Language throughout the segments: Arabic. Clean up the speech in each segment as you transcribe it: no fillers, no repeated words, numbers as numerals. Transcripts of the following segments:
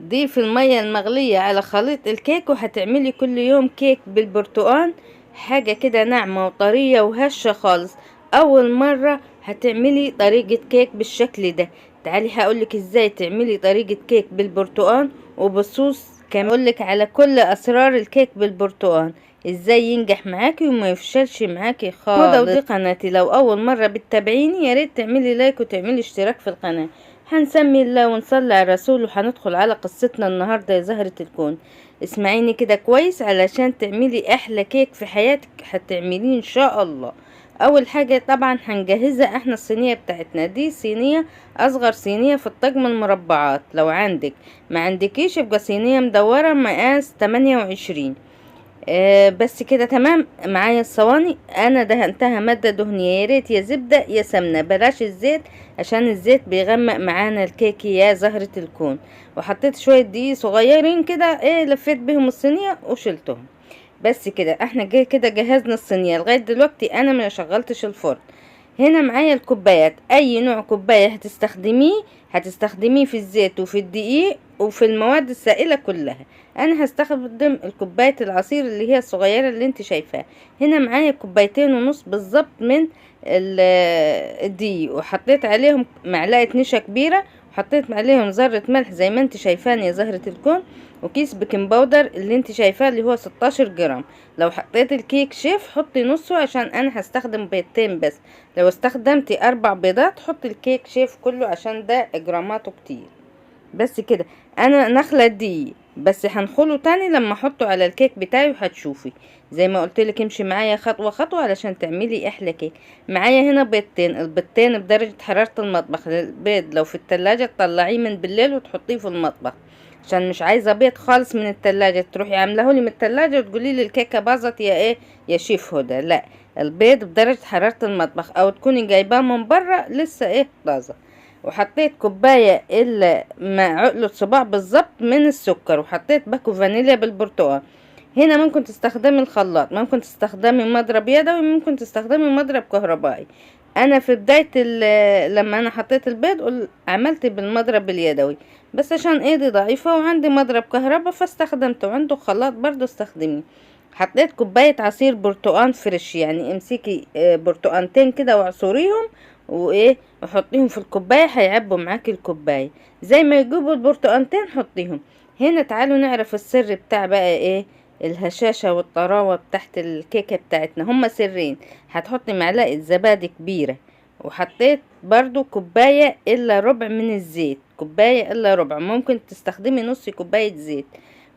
ضيف المية المغلية على خليط الكيك وهتعملي كل يوم كيك بالبرتقال، حاجة كده ناعمة وطرية وهشة خالص. اول مرة هتعملي طريقة كيك بالشكل ده. تعالي هقولك ازاي تعملي طريقة كيك بالبرتقال وبصوص، كمان اقولك على كل اسرار الكيك بالبرتقال، ازاي ينجح معاكي وما يفشلش معاكي خالص. ودي قناتي، لو اول مرة بتتابعيني ياريت تعملي لايك وتعملي اشتراك في القناة. هنسمي الله ونصلي على الرسول وهندخل على قصتنا النهاردة يا زهرة الكون. اسمعيني كده كويس علشان تعملي احلى كيك في حياتك هتعمليه ان شاء الله. اول حاجة طبعا هنجهزها احنا الصينية بتاعتنا دي، صينية اصغر صينية في الطقم المربعات. لو عندك، ما عندكيش يبقى صينية مدورة مقاس 28. بس كده تمام. معايا الصواني انا دهنتها مادة دهنية، ياريت يا زبدة يا سمنة، بلاش الزيت عشان الزيت بيغمق معانا الكيك يا زهرة الكون. وحطيت شوية دقيق صغيرين كده، لفيت بهم الصينية وشلتهم. بس كده احنا كده جهزنا الصينية. لغاية دلوقتي انا ما شغلتش الفرن. هنا معايا الكوبايات، اي نوع كوباية هتستخدميه في الزيت وفي الدقيق وفي المواد السائلة كلها. انا هستخدم الكوباية العصير اللي هي الصغيرة اللي انت شايفاها. هنا معايا 2.5 كوباية بالظبط من الدقيق، وحطيت عليهم معلقة نشا كبيرة، وحطيت عليهم ذرة ملح زي ما انت شايفان يا زهرة الكون، وكيس بيكنج باودر اللي انت شايفاه اللي هو 16 جرام. لو حطيت الكيك شيف حطي نصه عشان انا هستخدم بيضتين بس. لو استخدمتي 4 بيضات حطي الكيك شيف كله عشان ده جراماته كتير. بس كده انا نخلة دي بس هنخله تاني لما احطه على الكيك بتاعي وهتشوفي. زي ما قلتلك امشي معايا خطوة خطوة علشان تعملي احلى كيك. معايا هنا بيضتين، البيضتين بدرجة حرارة المطبخ. البيض لو في التلاجة تطلعيه من بالليل وتحطيه في المطبخ، عشان مش عايزة بيض خالص من التلاجة تروحي عاملهولي من التلاجة وتقولي لي الكيكة باظت يا شيف هدى. لا، البيض بدرجة حرارة المطبخ، او تكوني جايباه من بره لسه طازة. وحطيت كوباية الا مع عقلة صباع بالظبط من السكر، وحطيت باكو فانيليا بالبرتقال. هنا ممكن تستخدمي الخلاط، ممكن تستخدمي مضرب يدوي، ممكن تستخدمي مضرب كهربائي. انا في بداية لما انا حطيت البيض عملت بالمضرب اليدوي، بس عشان ايدي ضعيفة وعندي مضرب كهرباء فاستخدمته. عنده خلاط برضو استخدميه. حطيت كوباية عصير برتقان فريش، يعني امسكي برتقانتين كده واعصريهم وحطيهم في الكوباية، هيعبوا معاكي الكوباية. زي ما يجيبوا البرتقانتين حطيهم. هنا تعالوا نعرف السر بتاع بقى الهشاشة والطراوة بتاعت الكيكة بتاعتنا. هما سرين. هتحطي معلقة زبادي كبيرة، وحطيت برضو كوباية الا ربع من الزيت، كوباية الا ربع. ممكن تستخدمي نص كوباية زيت،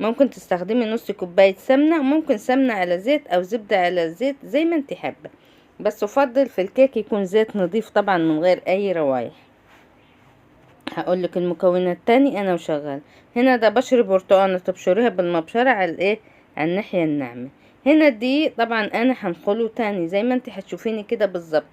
ممكن تستخدمي نص كوباية سمنة، ممكن سمنة على زيت او زبدة على زيت زي ما انت حابة. بس افضل في الكيك يكون زيت نظيف طبعا من غير اي روايح. هقولك المكونات تاني انا وشغال. هنا ده بشر برتقانة تبشريها بالمبشرة على الناحية الناعمة. هنا دي طبعا انا هنخله تاني زي ما انت هتشوفيني كده بالظبط.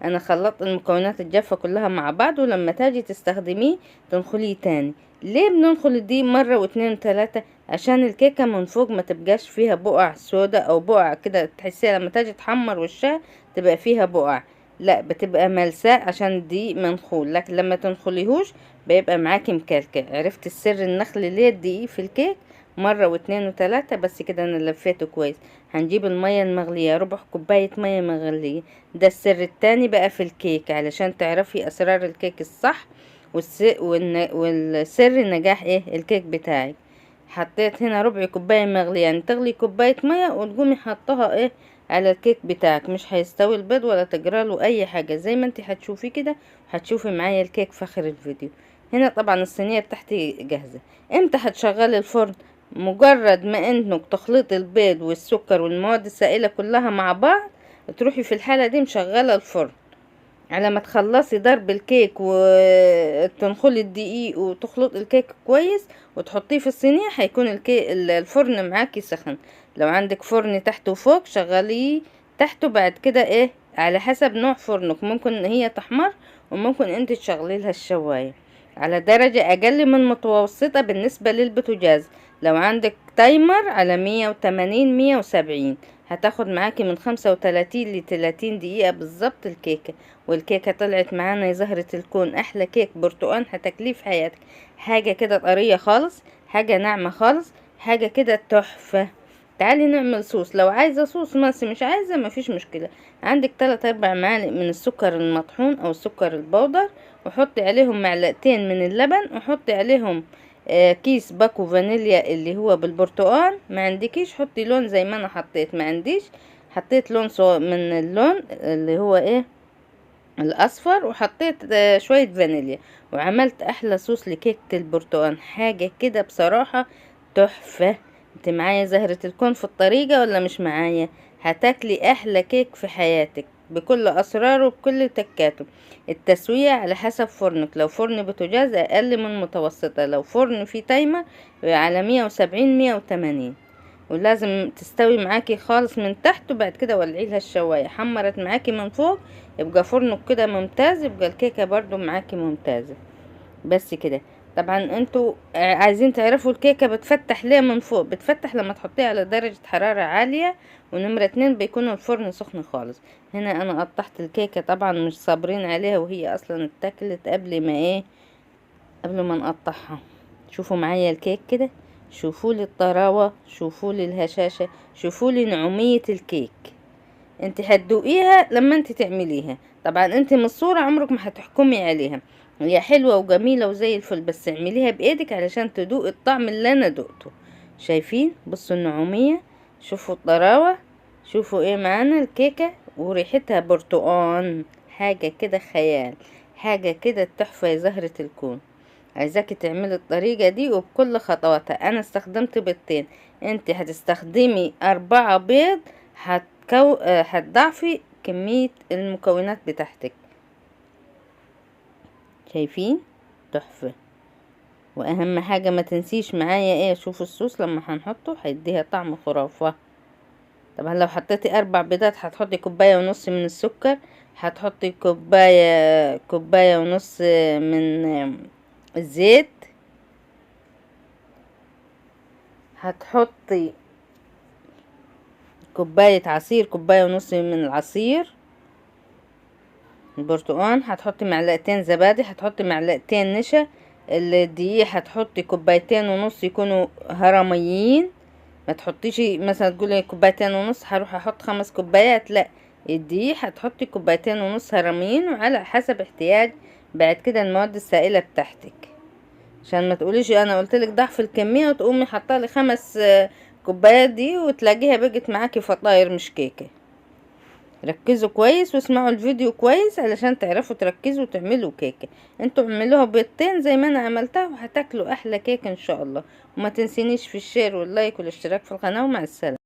انا خلطت المكونات الجافة كلها مع بعض، ولما تاجي تستخدميه تنخليه تاني. ليه بننخل دي مرة واتنين وتلاتة؟ عشان الكيكة من فوق ما تبقاش فيها بقع سودا او بقع كده تحسيها لما تاجي تحمر وشها تبقى فيها بقع. لا، بتبقى ملساء عشان دي منخول، لكن لما تنخليهوش بيبقى معاكي مكلكع. عرفت السر النخل ليه الدقيق في الكيك؟ مرة واتنين وتلاتة. بس كده انا لفيته كويس. هنجيب المية المغلية، ربع كوباية مية مغلية. ده السر التاني بقى في الكيك علشان تعرفي اسرار الكيك الصح والسر نجاح الكيك بتاعك. حطيت هنا ربع كوباية مغلية، يعني تغلي كوباية مية وتقومي حطها على الكيك بتاعك. مش هيستوي البيض ولا تجراله اي حاجة زي ما انت هتشوفي كده. هتشوفي معايا الكيك في اخر الفيديو. هنا طبعا الصينية بتاعتي جاهزة. امتى هتشغلي الفرن؟ مجرد ما انك تخلطي البيض والسكر والمواد السائلة كلها مع بعض، تروحي في الحالة دي مشغلة الفرن. على ما تخلصي ضرب الكيك وتنخلي الدقيق وتخلط الكيك كويس وتحطيه في الصينية، هيكون الفرن معاكي سخن. لو عندك فرن تحت وفوق شغليه تحته. بعد كده على حسب نوع فرنك، ممكن هي تحمر وممكن انت تشغلي لها الشواية على درجة اقل من متوسطة بالنسبة للبوتاجاز. لو عندك تايمر على 180 170 هتاخد معاكي من 35 ل30 دقيقة بالظبط الكيكة. والكيكة طلعت معانا يا زهرة الكون احلى كيك برتقان هتاكليه في حياتك. حاجة كده طرية خالص، حاجة ناعمة خالص، حاجة كده تحفة. تعالي نعمل صوص. لو عايزة صوص بس مش عايزة مفيش مشكلة. عندك 3-4 معالق من السكر المطحون او السكر البودر، وحطي عليهم معلقتين من اللبن، وحطي عليهم كيس باكو فانيليا اللي هو بالبرتقال. ما عندكيش حطي لون زي ما انا حطيت، ما عنديش حطيت لون من اللون اللي هو ايه الاصفر، وحطيت شوية فانيليا، وعملت احلى صوص لكيكة البرتقال. حاجة كده بصراحة تحفة. انت معايا زهرة الكون في الطريقة ولا مش معايا؟ هتاكلي احلى كيك في حياتك بكل اسراره بكل تكاته. التسوية على حسب فرنك، لو فرن بوتاجاز اقل من متوسطة، لو فرن فيه تايمر على 170-180. ولازم تستوي معاكي خالص من تحت، وبعد كده ولعيلها الشواية. حمرت معاكي من فوق يبقى فرنك كده ممتاز، يبقى الكيكة برضو معاكي ممتازة. بس كده. طبعا انتوا عايزين تعرفوا الكيكة بتفتح ليه من فوق؟ بتفتح لما تحطيها على درجة حرارة عالية، ونمرة 2 بيكون الفرن سخن خالص. هنا انا قطعت الكيكة، طبعا مش صابرين عليها وهي اصلا اتاكلت قبل ما نقطعها. شوفوا معايا الكيك كده، شوفوا لي الطراوة، شوفوا لي الهشاشة، شوفوا لي نعومية الكيك. انت هتدوقيها لما انت تعمليها. طبعا انت من الصورة عمرك ما هتحكمي عليها، هي حلوة وجميلة وزي الفل، بس اعمليها بايدك علشان تدوق الطعم اللي انا دقته. شايفين؟ بصوا النعومية، شوفوا الطراوة، شوفوا ايه معانا الكيكة، وريحتها برتقان. حاجة كده خيال، حاجة كده تحفة يا زهرة الكون. عايزاكي تعملي الطريقة دي وبكل خطواتها. انا استخدمت بيضتين، انت هتستخدمي 4 بيض. هتضعفي كمية المكونات بتاعتك. شايفين؟ تحفة. واهم حاجة ما تنسيش معايا ايه، شوفوا الصوص لما هنحطه هيديها طعم خرافة. طبعا لو حطيتي 4 بيضات هتحطي 1.5 كوب من السكر، هتحطي كوباية ونص من الزيت، هتحطي كوباية عصير، 1.5 كوب من العصير البرتقال، هتحطي 2 معلقة زبادي، هتحطي 2 معلقة نشا. الدقيق هتحطي 2.5 كوب يكونوا هرميين. ما تحطيش مثلا تقولي 2.5 كوب هروح احط 5 كوبايات، لا، الدقيق هتحطي 2.5 كوب هرميين، وعلى حسب احتياج بعد كده المواد السائلة بتاعتك، عشان ما تقوليش انا قلتلك ضعف الكمية وتقومي حطالي 5 كوبايات دي وتلاقيها بقت معاكي فطاير مش كيكة. ركزوا كويس واسمعوا الفيديو كويس علشان تعرفوا تركزوا وتعملوا كيكة. انتوا اعملوها بيضتين زي ما انا عملتها وهتاكلوا احلى كيكة ان شاء الله. وما تنسينيش في الشير واللايك والاشتراك في القناة، ومع السلامة.